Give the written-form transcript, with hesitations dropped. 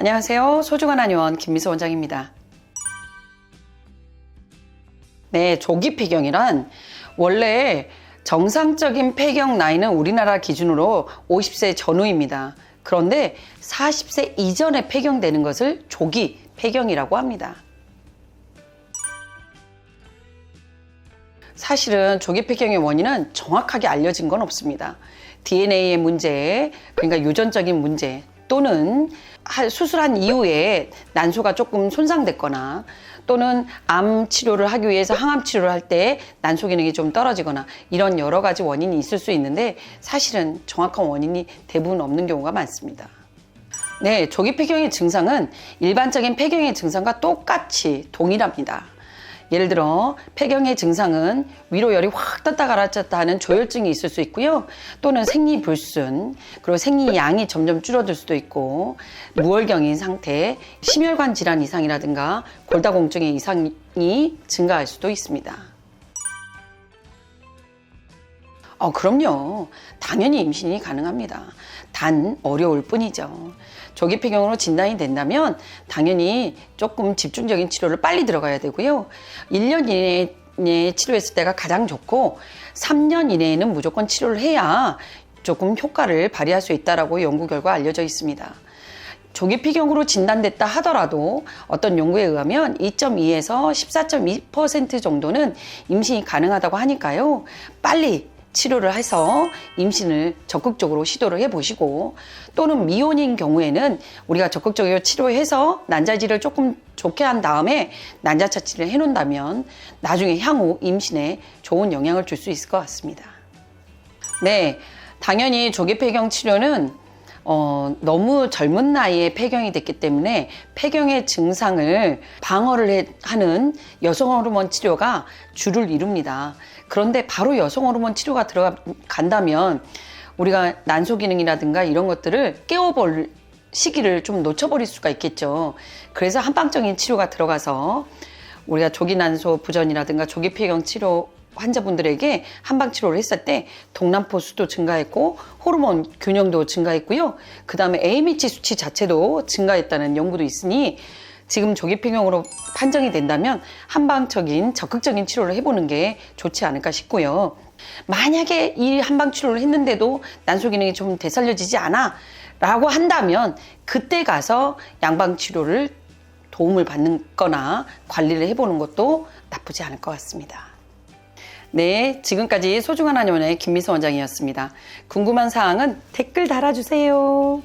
안녕하세요. 소중한 한의원 김미소 원장입니다. 네, 조기 폐경이란 원래 정상적인 폐경 나이는 우리나라 기준으로 50세 전후입니다. 그런데 40세 이전에 폐경되는 것을 조기 폐경이라고 합니다. 사실은 조기 폐경의 원인은 정확하게 알려진 건 없습니다. DNA의 문제, 그러니까 유전적인 문제, 또는 수술한 이후에 난소가 조금 손상됐거나, 또는 암 치료를 하기 위해서 항암 치료를 할 때 난소 기능이 좀 떨어지거나, 이런 여러 가지 원인이 있을 수 있는데 사실은 정확한 원인이 대부분 없는 경우가 많습니다. 네, 조기 폐경의 증상은 일반적인 폐경의 증상과 똑같이 동일합니다. 예를 들어 폐경의 증상은 위로 열이 확 떴다 가라앉았다 하는 조혈증이 있을 수 있고요. 또는 생리불순, 그리고 생리양이 점점 줄어들 수도 있고, 무월경인 상태, 심혈관 질환 이상이라든가 골다공증의 이상이 증가할 수도 있습니다. 그럼요. 당연히 임신이 가능합니다. 단 어려울 뿐이죠. 조기 폐경으로 진단이 된다면 당연히 조금 집중적인 치료를 빨리 들어가야 되고요. 1년 이내에 치료했을 때가 가장 좋고, 3년 이내에는 무조건 치료를 해야 조금 효과를 발휘할 수 있다고 연구 결과 알려져 있습니다. 조기 폐경으로 진단됐다 하더라도 어떤 연구에 의하면 2.2에서 14.2% 정도는 임신이 가능하다고 하니까요. 빨리 치료를 해서 임신을 적극적으로 시도를 해보시고, 또는 미혼인 경우에는 우리가 적극적으로 치료해서 난자질을 조금 좋게 한 다음에 난자 차치를 해놓는다면 나중에 향후 임신에 좋은 영향을 줄 수 있을 것 같습니다. 네, 당연히 조기 폐경 치료는 너무 젊은 나이에 폐경이 됐기 때문에 폐경의 증상을 방어를 하는 여성 호르몬 치료가 주를 이룹니다. 그런데 바로 여성 호르몬 치료가 들어간다면 우리가 난소 기능이라든가 이런 것들을 깨워볼 시기를 좀 놓쳐버릴 수가 있겠죠. 그래서 한방적인 치료가 들어가서 우리가 조기 난소 부전이라든가 조기 폐경 치료 환자분들에게 한방 치료를 했을 때 동남포 수도 증가했고 호르몬 균형도 증가했고요. 그 다음에 AMH 수치 자체도 증가했다는 연구도 있으니, 지금 조기 폐경으로 판정이 된다면 한방적인 적극적인 치료를 해보는 게 좋지 않을까 싶고요. 만약에 이 한방 치료를 했는데도 난소 기능이 좀 되살려지지 않아 라고 한다면 그때 가서 양방 치료를 도움을 받는 거나 관리를 해보는 것도 나쁘지 않을 것 같습니다. 네, 지금까지 소중한 한의원의 김미소 원장이었습니다. 궁금한 사항은 댓글 달아주세요.